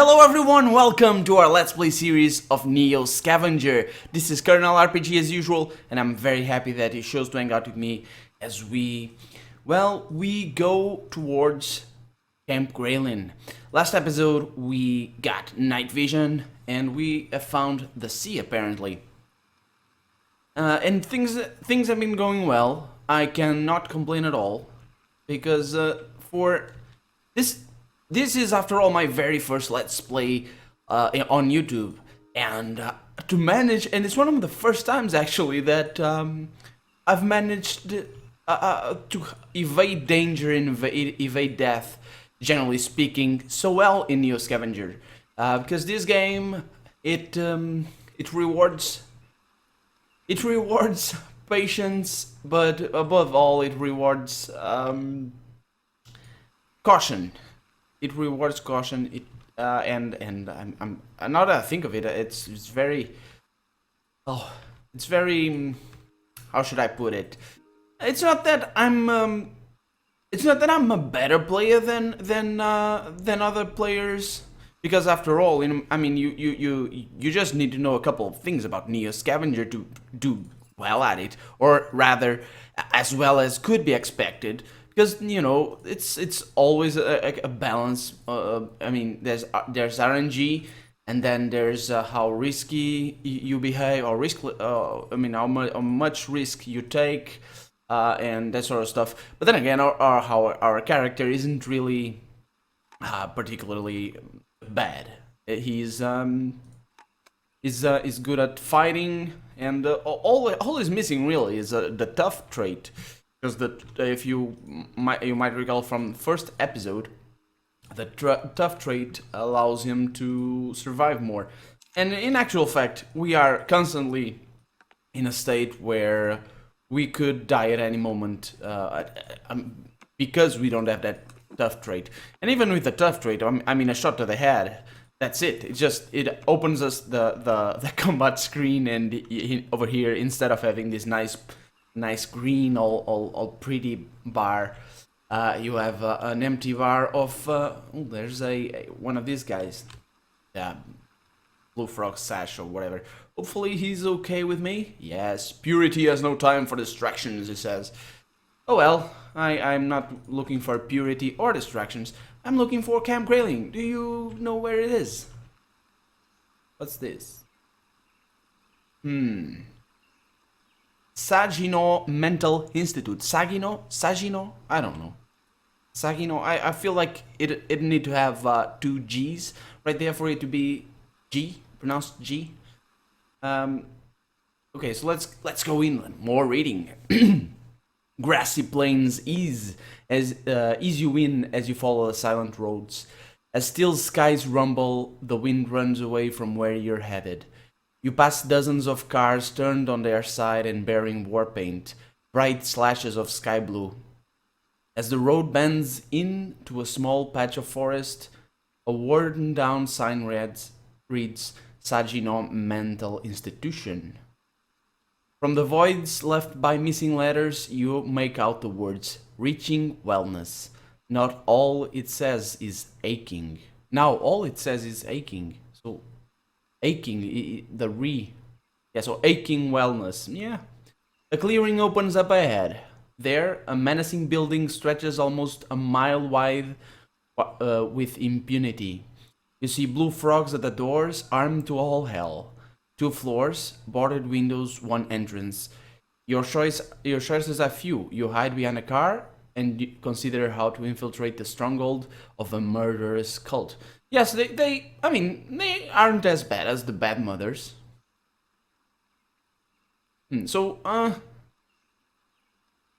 Hello everyone, welcome to our Let's Play series of NEO Scavenger. This is Colonel RPG as usual, and I'm very happy that you chose to hang out with me as we go towards Camp Graylin. Last episode we got night vision, and we have found the sea apparently. And things have been going well. I cannot complain at all, because for this is, after all, my very first Let's Play on YouTube, and to manage, and it's one of the first times actually that I've managed to evade danger and evade death, generally speaking, so well in NEO Scavenger, because this game it rewards patience, but above all, it rewards caution. It rewards caution. And I'm now that I think of it, it's very how should I put it? It's not that I'm a better player than other players, because after all, I mean, you just need to know a couple of things about NEO Scavenger to do well at it, or rather, as well as could be expected. Because, you know, it's always a balance. I mean, there's RNG, and then there's how risky you behave, or how much risk you take, and that sort of stuff. But then again, how our character isn't really particularly bad. He's good at fighting, and all he's missing really is the tough trait. Because if you might recall from the first episode, the tough trait allows him to survive more. And in actual fact, we are constantly in a state where we could die at any moment, because we don't have that tough trait. And even with the tough trait, I mean, a shot to the head, that's it. It opens us the combat screen, and over here, instead of having this nice green all pretty bar, you have an empty bar of there's one of these guys, blue frog sash or whatever. Hopefully he's okay with me. Yes, purity has no time for distractions, he says. Oh well, I'm not looking for purity or distractions. I'm looking for Camp Graylin. Do you know where it is? What's this? Saginaw Mental Institute. Saginaw? I don't know. Saginaw. I feel like it need to have two G's right there for it to be G, pronounced G. Okay, so let's go inland. More reading. Grassy plains ease you in as you follow the silent roads. As still skies rumble, the wind runs away from where you're headed. You pass dozens of cars turned on their side and bearing war paint, bright slashes of sky blue. As the road bends into a small patch of forest, a worn down sign reads Saginaw Mental Institution. From the voids left by missing letters, you make out the words reaching wellness. Not all it says is aching. Now all it says is aching. So aching, so aching wellness, yeah. A clearing opens up ahead. There, a menacing building stretches almost a mile wide with impunity. You see blue frogs at the doors, armed to all hell. 2 floors, boarded windows, 1 entrance. Your choices are few. You hide behind a car and consider how to infiltrate the stronghold of a murderous cult. Yes, they aren't as bad as the Bad Mothers.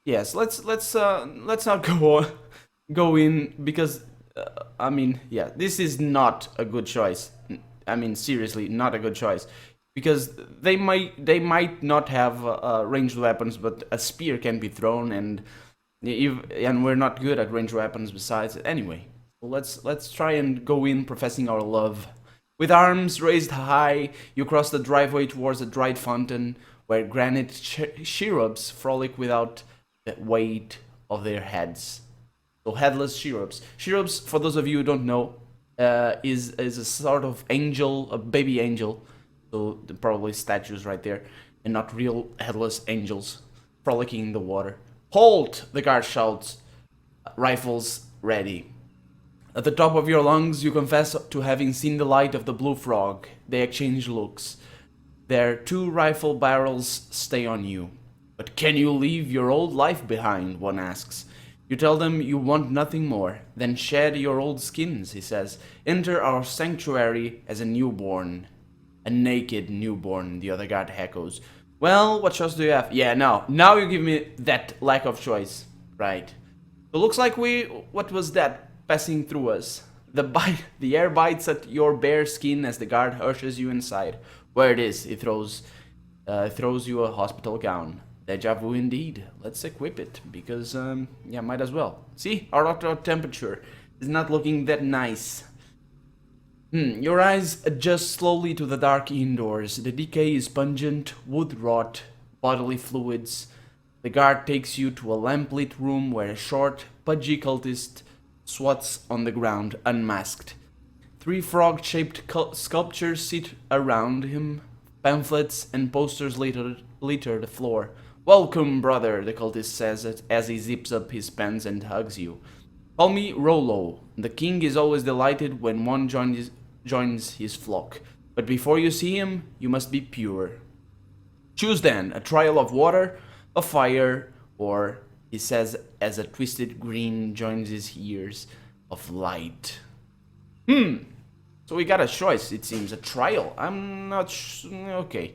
Yes, let's not go in, because this is not a good choice. I mean, seriously, not a good choice, because they might not have ranged weapons, but a spear can be thrown, and we're not good at ranged weapons besides. Anyway. Let's try and go in professing our love. With arms raised high, you cross the driveway towards a dried fountain where granite cherubs frolic without the weight of their heads. So headless cherubs. Cherubs, for those of you who don't know, is a sort of angel, a baby angel. So probably statues right there, and not real headless angels frolicking in the water. Halt! The guard shouts, rifles ready. At the top of your lungs, you confess to having seen the light of the blue frog. They exchange looks. Their 2 rifle barrels stay on you. But can you leave your old life behind? One asks. You tell them you want nothing more. Then shed your old skins, he says. Enter our sanctuary as a newborn. A naked newborn, the other guard echoes. Well, what choice do you have? Yeah, now you give me that lack of choice. Right. It looks like what was that passing through us? The air bites at your bare skin as the guard ushers you inside. Where it is, he throws you a hospital gown. Deja vu indeed. Let's equip it, because, yeah, might as well. See, our outdoor temperature is not looking that nice. Your eyes adjust slowly to the dark indoors. The decay is pungent, wood rot, bodily fluids. The guard takes you to a lamp-lit room where a short, pudgy cultist swats on the ground, unmasked. 3 frog-shaped sculptures sit around him. Pamphlets and posters litter the floor. Welcome, brother, the cultist says as he zips up his pants and hugs you. Call me Rollo. The king is always delighted when one joins his flock. But before you see him, you must be pure. Choose then, a trial of water, a fire, or, he says as a twisted grin joins his ears, of light. So we got a choice, it seems. A trial. I'm not okay.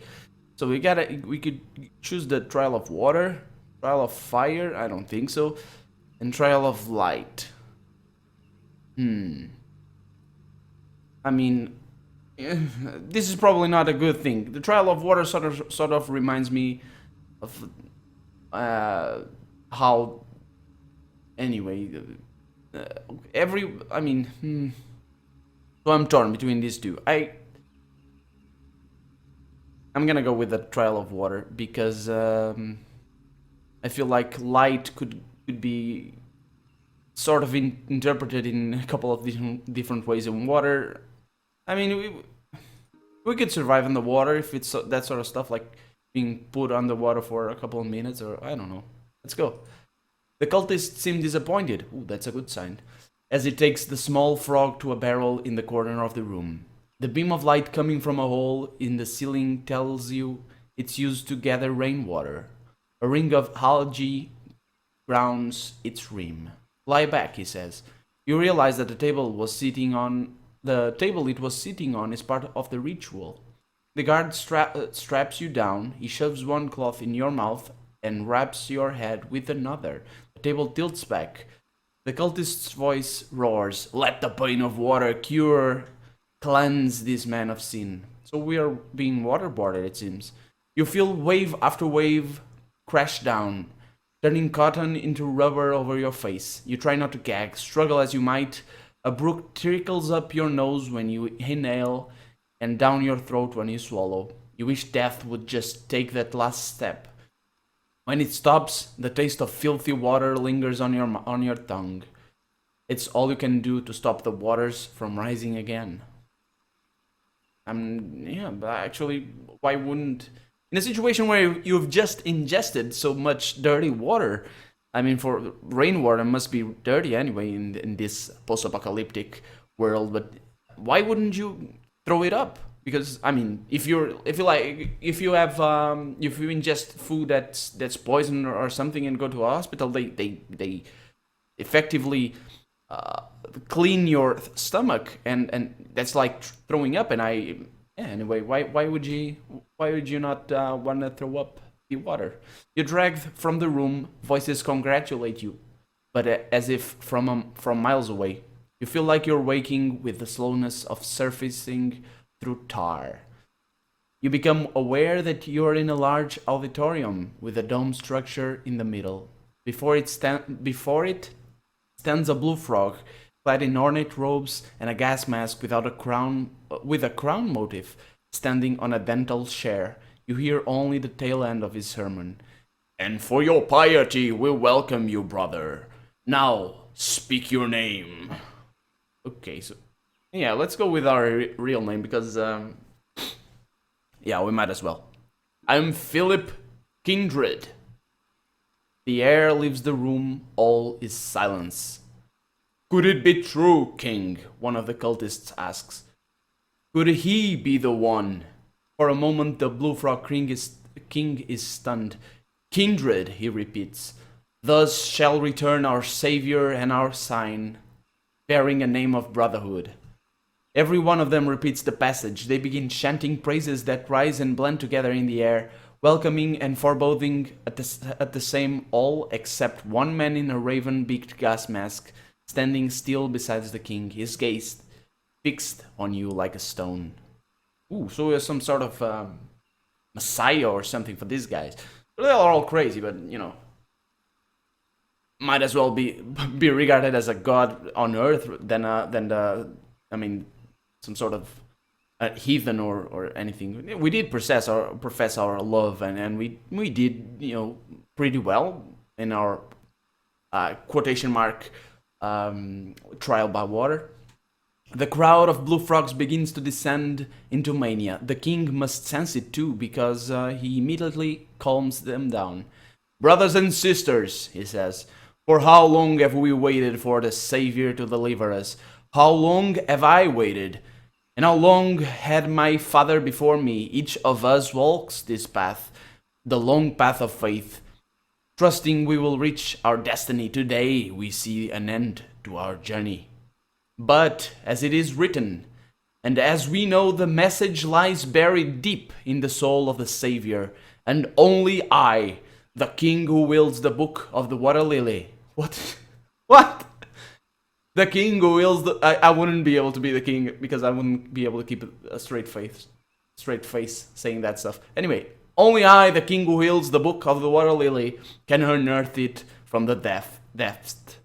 So we could choose the trial of water, trial of fire, I don't think so, and trial of light. I mean, this is probably not a good thing. The trial of water sort of reminds me of how. Anyway, So I'm torn between these two. I'm gonna go with the trial of water because I feel like light could be sort of interpreted in a couple of different ways. In water, I mean, we could survive in the water if it's that sort of stuff, like being put underwater for a couple of minutes, or I don't know. Let's go. The cultist seemed disappointed. Ooh, that's a good sign. As he takes the small frog to a barrel in the corner of the room. The beam of light coming from a hole in the ceiling tells you it's used to gather rainwater. A ring of algae grounds its rim. Lie back, he says. You realize that the table it was sitting on is part of the ritual. The guard straps you down. He shoves one cloth in your mouth and wraps your head with another. The table tilts back. The cultist's voice roars, "Let the pain of water cleanse this man of sin." So we are being waterboarded, it seems. You feel wave after wave crash down, turning cotton into rubber over your face. You try not to gag, struggle as you might. A brook trickles up your nose when you inhale and down your throat when you swallow. You wish death would just take that last step. When it stops, the taste of filthy water lingers on your tongue. It's all you can do to stop the waters from rising again. Yeah, but actually, why wouldn't... In a situation where you've just ingested so much dirty water, I mean, for rainwater must be dirty anyway in this post-apocalyptic world, but why wouldn't you throw it up? Because I mean, if you ingest food that's poison or something and go to a hospital, they effectively clean your stomach, and that's like throwing up. And anyway, why would you not want to throw up the water? You're dragged from the room. Voices congratulate you, but as if from miles away. You feel like you're waking with the slowness of surfacing through tar. You become aware that you're in a large auditorium with a dome structure in the middle. Before it stands a blue frog, clad in ornate robes and a gas mask with a crown motif, standing on a dental chair. You hear only the tail end of his sermon. "And for your piety we welcome you, brother. Now speak your name." Okay, so Yeah, let's go with our real name because, yeah, we might as well. I'm Philip Kindred. The air leaves the room, all is silence. Could it be true, King? One of the cultists asks. Could he be the one? For a moment, the Blue Frog king is stunned. Kindred, he repeats. Thus shall return our savior and our sign, bearing a name of brotherhood. Every one of them repeats the passage. They begin chanting praises that rise and blend together in the air, welcoming and foreboding at the same all except one man in a raven-beaked gas mask, standing still beside the king, his gaze fixed on you like a stone. Ooh, so we're some sort of messiah or something for these guys. They're all crazy, but you know, might as well be regarded as a god on earth than I mean, some sort of heathen or anything. We did profess our love, and we did, you know, pretty well in our quotation mark trial by water. The crowd of blue frogs begins to descend into mania. The king must sense it too, because he immediately calms them down. Brothers and sisters, he says, for how long have we waited for the Savior to deliver us? How long have I waited? And how long had my father before me? Each of us walks this path, the long path of faith, trusting we will reach our destiny. Today we see an end to our journey. But as it is written, and as we know, the message lies buried deep in the soul of the Savior, and only I, the king who wields the book of the water lily. What? What? The king who wields the... I wouldn't be able to be the king because I wouldn't be able to keep a straight face saying that stuff. Anyway, only I, the king who wields the book of the water lily, can unearth it from the depths.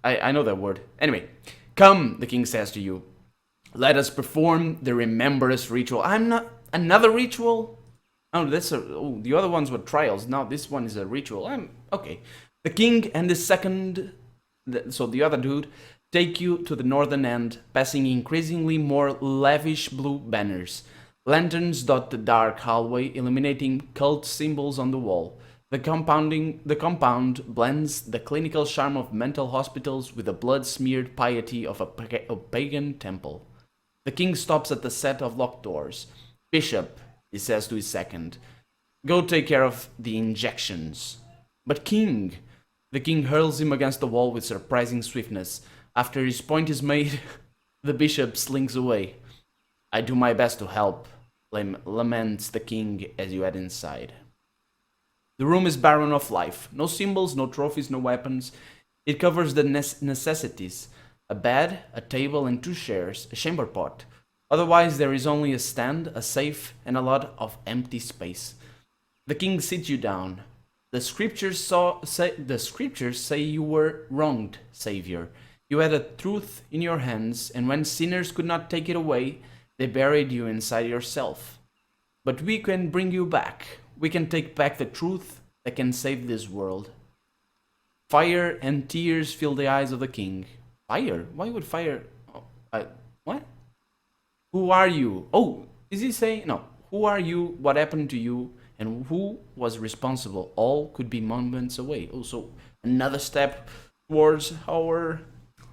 I know that word. Anyway, come, the king says to you. Let us perform the remembrance ritual. I'm not... Another ritual? Oh, the other ones were trials. Now this one is a ritual. Okay. The king and the other dude, take you to the northern end, passing increasingly more lavish blue banners. Lanterns dot the dark hallway, illuminating cult symbols on the wall. The compound blends the clinical charm of mental hospitals with the blood-smeared piety of a pagan temple. The king stops at the set of locked doors. Bishop, he says to his second, go take care of the injections. But king, the king hurls him against the wall with surprising swiftness. After his point is made, the bishop slinks away. I do my best to help, laments the king as you head inside. The room is barren of life. No symbols, no trophies, no weapons. It covers the necessities. A bed, a table and 2 chairs, a chamber pot. Otherwise there is only a stand, a safe, and a lot of empty space. The king sits you down. The scriptures say you were wronged, Savior. You had a truth in your hands, and when sinners could not take it away, they buried you inside yourself. But we can bring you back. We can take back the truth that can save this world. Fire and tears fill the eyes of the king. Fire? Why would fire... what? Who are you? Oh, is he saying... No. Who are you? What happened to you? And who was responsible? All could be moments away. Also, another step towards our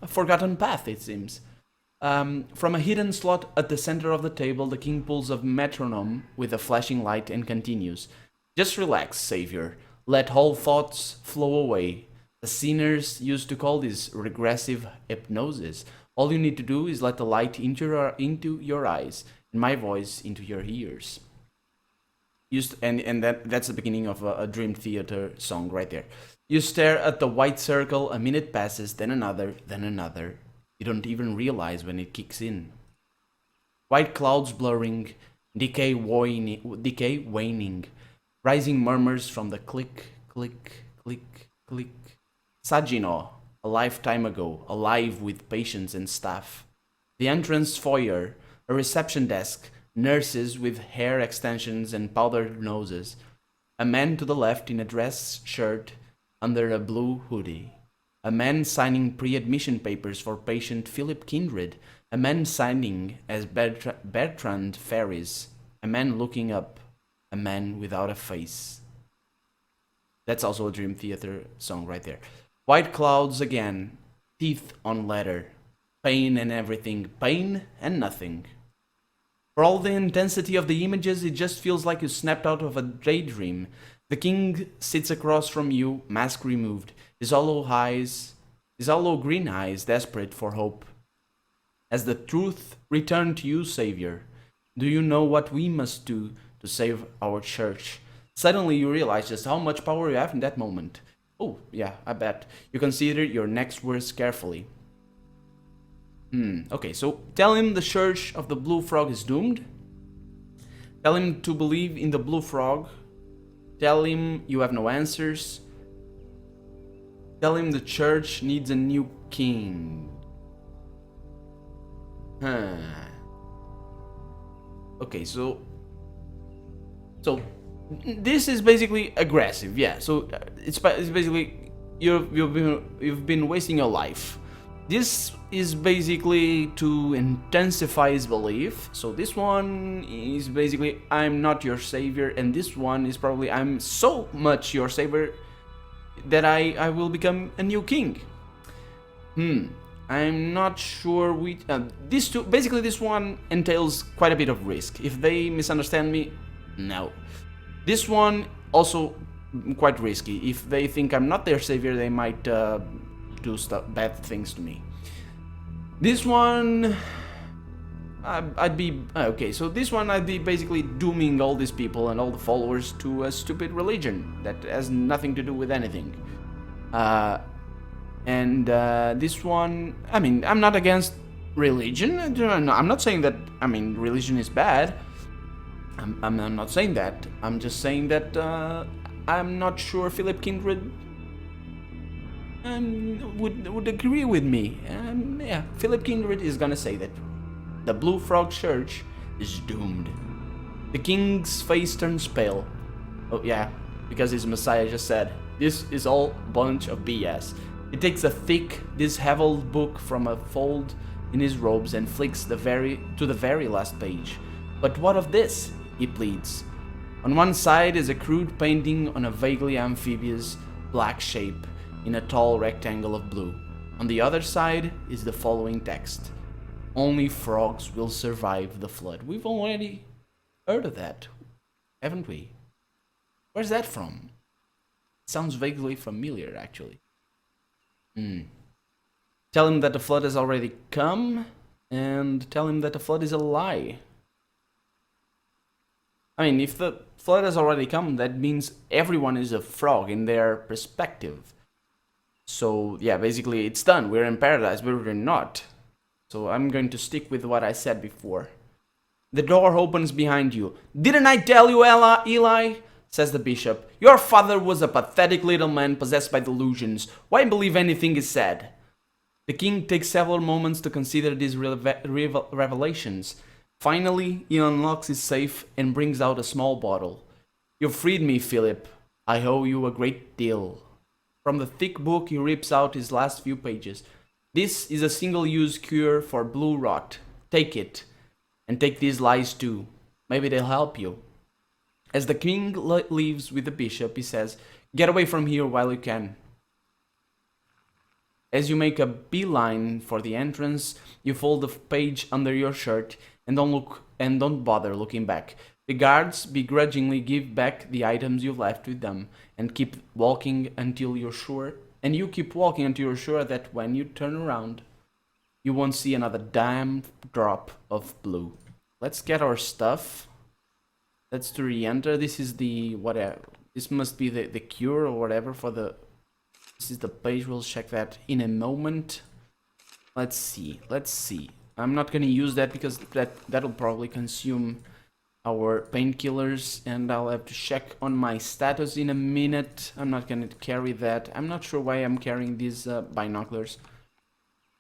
forgotten path, it seems. From a hidden slot at the center of the table, the king pulls a metronome with a flashing light and continues. Just relax, Savior. Let all thoughts flow away. The sinners used to call this regressive hypnosis. All you need to do is let the light into your eyes and my voice into your ears. That's the beginning of a Dream Theater song right there. You stare at the white circle, a minute passes, then another, then another. You don't even realize when it kicks in. White clouds blurring, decay waning, rising murmurs from the click, click, click, click. Saginaw, a lifetime ago, alive with patients and staff. The entrance foyer, a reception desk, nurses with hair extensions and powdered noses. A man to the left in a dress shirt under a blue hoodie. A man signing pre-admission papers for patient Philip Kindred. A man signing as Bertrand Ferries. A man looking up. A man without a face. That's also a Dream Theater song right there. White clouds again. Teeth on leather. Pain and everything. Pain and nothing. For all the intensity of the images, it just feels like you snapped out of a daydream. The king sits across from you, mask removed, his hollow green eyes desperate for hope. Has the truth returned to you, Savior? Do you know what we must do to save our church? Suddenly you realize just how much power you have in that moment. Oh, yeah, I bet. You consider your next words carefully. Okay, so tell him the Church of the Blue Frog is doomed. Tell him to believe in the Blue Frog. Tell him you have no answers. Tell him the church needs a new king. Okay, so this is basically aggressive, yeah. So it's basically you've been wasting your life. This is basically to intensify his belief. So this one is basically I'm not your savior, and this one is probably I'm so much your savior that I will become a new king. I'm not sure these two, basically this one entails quite a bit of risk. If they misunderstand me, no. This one also quite risky. If they think I'm not their savior, they might do bad things to me. This one, I'd be okay. So this one, I'd be basically dooming all these people and all the followers to a stupid religion that has nothing to do with anything. This one, I mean, I'm not against religion. I'm not saying that. I mean, religion is bad. I'm not saying that. I'm just saying that I'm not sure Philip Kindred would agree with me. Yeah, Philip Kindred is gonna say that the Blue Frog Church is doomed. The king's face turns pale. Oh yeah, because his messiah just said, this is all a bunch of BS. He takes a thick, disheveled book from a fold in his robes and flicks to the very last page. But what of this? He pleads. On one side is a crude painting on a vaguely amphibious black shape in a tall rectangle of blue. On the other side is the following text. Only frogs will survive the flood. We've already heard of that, haven't we? Where's that from? It sounds vaguely familiar, actually. Tell him that the flood has already come, and tell him that the flood is a lie. I mean, if the flood has already come, that means everyone is a frog in their perspective. So, yeah, basically it's done. We're in paradise, but we're not. So I'm going to stick with what I said before. The door opens behind you. Didn't I tell you, Eli? Says the bishop. Your father was a pathetic little man possessed by delusions. Why believe anything he said? The king takes several moments to consider these revelations. Finally, he unlocks his safe and brings out a small bottle. You've freed me, Philip. I owe you a great deal. From the thick book, he rips out his last few pages. This is a single-use cure for blue rot. Take it. And take these lies too. Maybe they'll help you. As the king leaves with the bishop, he says, get away from here while you can. As you make a beeline for the entrance, you fold the page under your shirt and don't bother looking back. The guards begrudgingly give back the items you've left with them and keep walking until you're sure. And you keep walking until you're sure that when you turn around, you won't see another damn drop of blue. Let's get our stuff. Let's to re-enter. This is the whatever. This must be the cure or whatever for the. This is the page. We'll check that in a moment. Let's see. Let's see. I'm not gonna use that because that'll probably consume our painkillers, and I'll have to check on my status in a minute. I'm not gonna carry that. I'm not sure why I'm carrying these binoculars.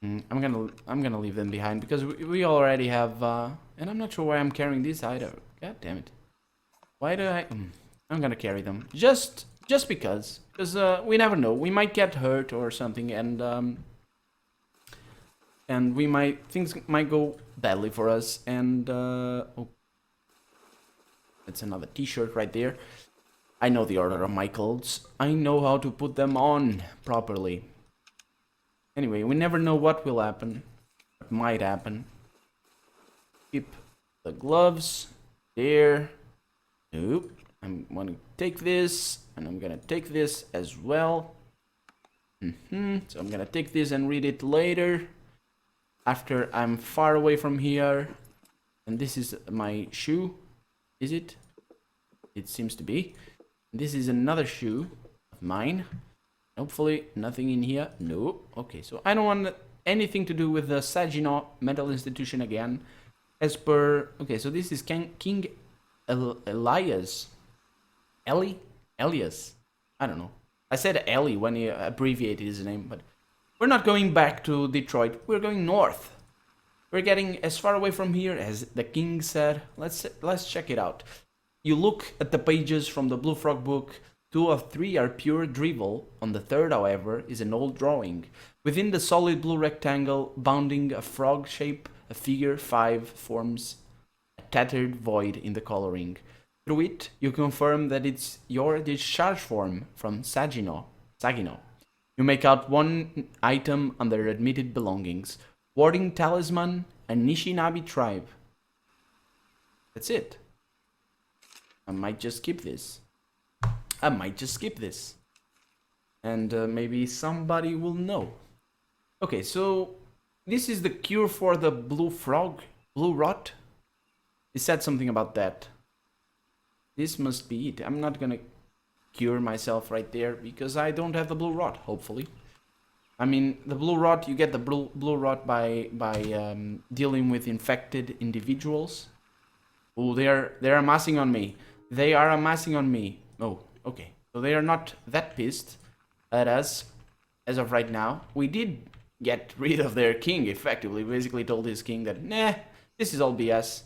I'm gonna leave them behind because we already have. And I'm not sure why I'm carrying these either. God damn it. Why do I? I'm gonna carry them just just because we never know. We might get hurt or something, and things might go badly for us. And oh, that's another T-shirt right there. I know the order of my clothes. I know how to put them on properly. Anyway, we never know what will happen, what might happen. Keep the gloves there. Nope. I'm gonna take this, and I'm gonna take this as well. So I'm gonna take this and read it later, after I'm far away from here. And this is my shoe. Is it? It seems to be. This is another shoe of mine. Hopefully nothing in here. No. Okay, so I don't want anything to do with the Saginaw mental institution again. As per... Okay, so this is King Elias. Elias. I don't know. I said Ellie when he abbreviated his name, but we're not going back to Detroit. We're going north. We're getting as far away from here as the king said. Let's check it out. You look at the pages from the Blue Frog book. 2 of 3 are pure drivel. On the third, however, is an old drawing. Within the solid blue rectangle, bounding a frog shape, a figure 5 forms a tattered void in the coloring. Through it, you confirm that it's your discharge form from Saginaw. You make out one item under admitted belongings. Warding talisman, a Anishinaabe tribe. That's it. I might just skip this. And maybe somebody will know. Okay, so this is the cure for the blue rot. It said something about that. This must be it. I'm not gonna cure myself right there because I don't have the blue rot, hopefully. I mean, the blue rot, you get the blue rot by dealing with infected individuals. Oh, they're amassing on me. They are amassing on me. Oh, okay. So they are not that pissed at us as of right now. We did get rid of their king, effectively. Basically told his king that, nah, this is all BS.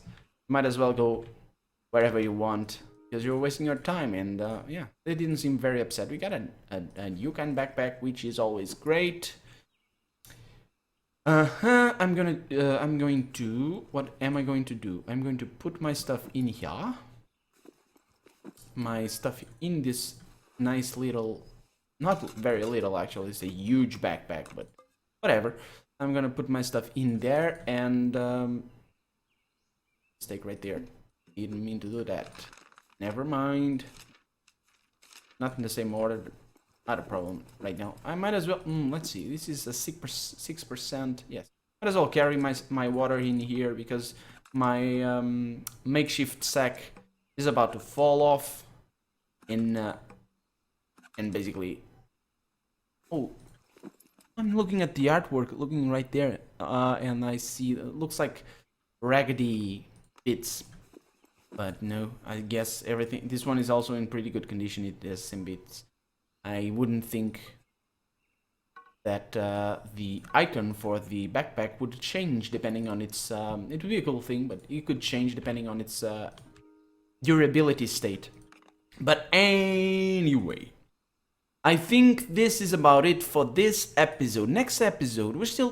Might as well go wherever you want, because you're wasting your time. And yeah, they didn't seem very upset. We got a Yukon backpack, which is always great. I'm going to, what am I going to do? I'm going to put my stuff in here. My stuff in this nice little, not very little actually, it's a huge backpack, but whatever. I'm gonna put my stuff in there and stake right there. Didn't mean to do that. Never mind. Not in the same order, but not a problem right now. I might as well, let's see, this is a 6%, yes. Might as well carry my water in here because my makeshift sack is about to fall off. And basically, oh, I'm looking at the artwork, looking right there, and I see it looks like raggedy bits, but no, I guess everything. This one is also in pretty good condition. It has some bits. I wouldn't think that the icon for the backpack would change depending on its. It would be a cool thing, but it could change depending on its durability state. But anyway, I think this is about it for this episode. Next episode, we're still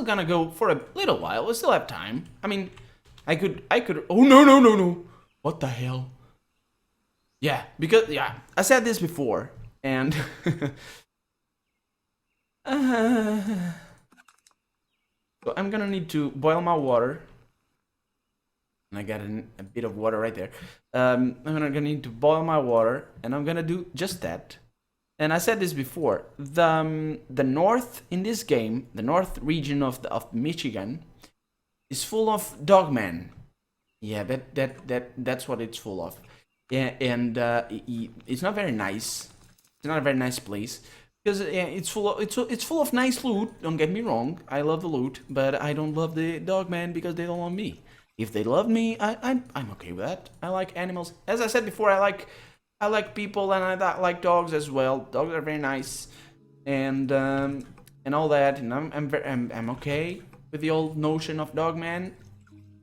gonna go for a little while. We still have time. I mean, I could. Oh no! What the hell? Yeah, because I said this before, and so I'm gonna need to boil my water. And I got a bit of water right there. I'm gonna need to boil my water, and I'm gonna do just that. And I said this before. The north in this game, the north region of Michigan, is full of dogmen. Yeah, that's what it's full of. Yeah, and it's not very nice. It's not a very nice place because it's full of nice loot. Don't get me wrong. I love the loot, but I don't love the dogmen because they don't love me. If they love me, I'm okay with that. I like animals. As I said before, I like people and I like dogs as well. Dogs are very nice, and all that. And I'm okay with the old notion of dogman.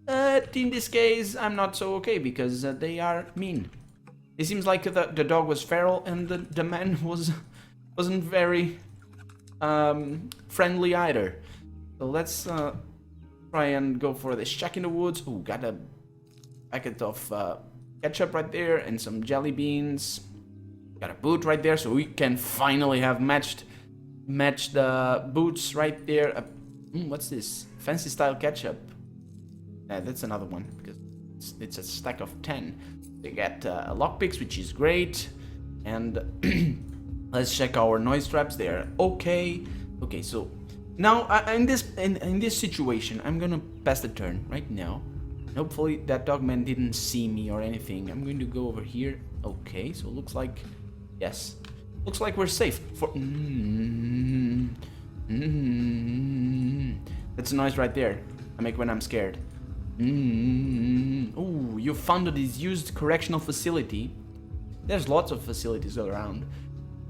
But in this case, I'm not so okay because they are mean. It seems like the dog was feral and the man wasn't very friendly either. So let's try and go for this check in the woods. Ooh, got a packet of ketchup right there and some jelly beans. Got a boot right there, so we can finally have matched boots right there. What's this? Fancy style ketchup. Yeah, that's another one because it's a stack of 10. They get lockpicks, which is great. And let's check our noise traps there. Okay, so now in this situation, I'm gonna pass the turn right now. Hopefully that dogman didn't see me or anything. I'm going to go over here. Okay, so it looks like, yes, looks like we're safe. That's a noise right there I make when I'm scared. Oh, you found a disused correctional facility. There's lots of facilities around.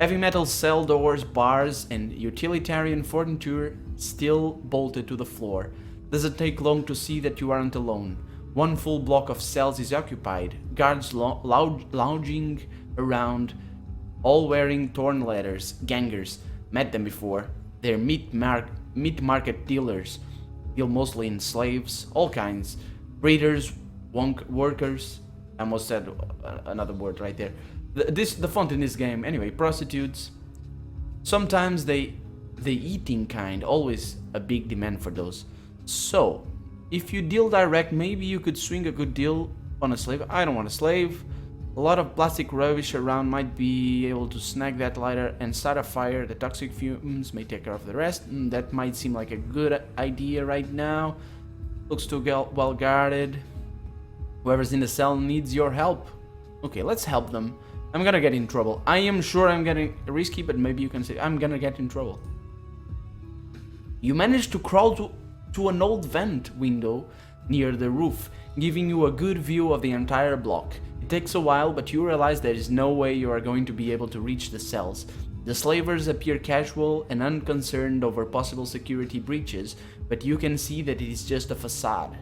Heavy metal cell doors, bars, and utilitarian furniture still bolted to the floor. Doesn't take long to see that you aren't alone. One full block of cells is occupied, guards lounging around, all wearing torn leathers. Gangers. Met them before. They're meat market dealers. Deal mostly in slaves, all kinds. Breeders, workers. I almost said another word right there. The font in this game. Anyway, prostitutes. Sometimes the eating kind. Always a big demand for those. So, if you deal direct, maybe you could swing a good deal on a slave. I don't want a slave. A lot of plastic rubbish around might be able to snag that lighter and start a fire. The toxic fumes may take care of the rest. That might seem like a good idea right now. Looks too well guarded. Whoever's in the cell needs your help. Okay, let's help them. I'm gonna get in trouble. I am sure I'm getting risky, but maybe you can say I'm gonna get in trouble. You managed to crawl to an old vent window near the roof, giving you a good view of the entire block. It takes a while, but you realize there is no way you are going to be able to reach the cells. The slavers appear casual and unconcerned over possible security breaches, but you can see that it is just a facade.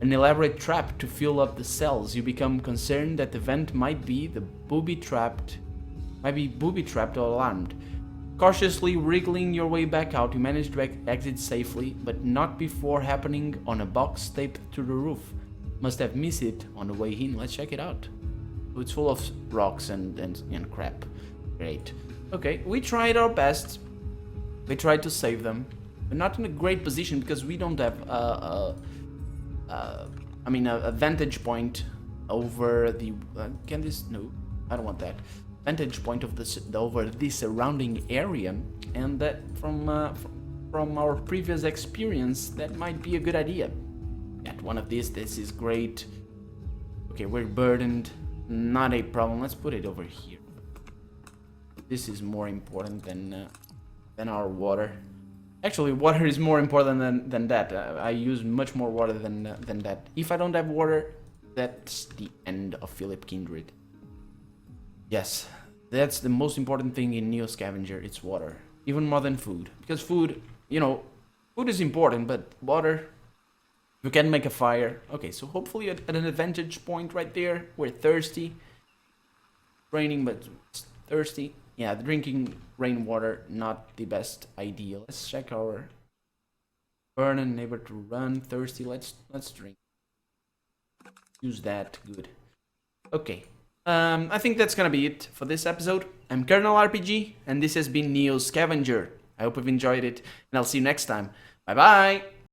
An elaborate trap to fill up the cells. You become concerned that the vent might be booby-trapped or alarmed. Cautiously wriggling your way back out, you manage to exit safely, but not before happening on a box taped to the roof. Must have missed it on the way in. Let's check it out. Oh, it's full of rocks and crap. Great. Okay, we tried our best. We tried to save them. We're not in a great position because we don't have a vantage point over the. No, I don't want that. Vantage point of over the surrounding area, and that from our previous experience, that might be a good idea. Get one of these. This is great. Okay, we're burdened. Not a problem. Let's put it over here. This is more important than our water. Actually, water is more important than that. I use much more water than that. If I don't have water, that's the end of Philip Kindred. Yes, that's the most important thing in NEO Scavenger. It's water, even more than food. Because food, food is important, but water, you can make a fire. Okay, so hopefully at an advantage point right there, we're thirsty. Raining, but thirsty. Yeah, drinking rainwater, not the best idea. Let's check our burn and neighbor to run. Thirsty, let's drink. Use that, good. Okay, I think that's gonna be it for this episode. I'm Colonel RPG, and this has been NEO Scavenger. I hope you've enjoyed it, and I'll see you next time. Bye bye!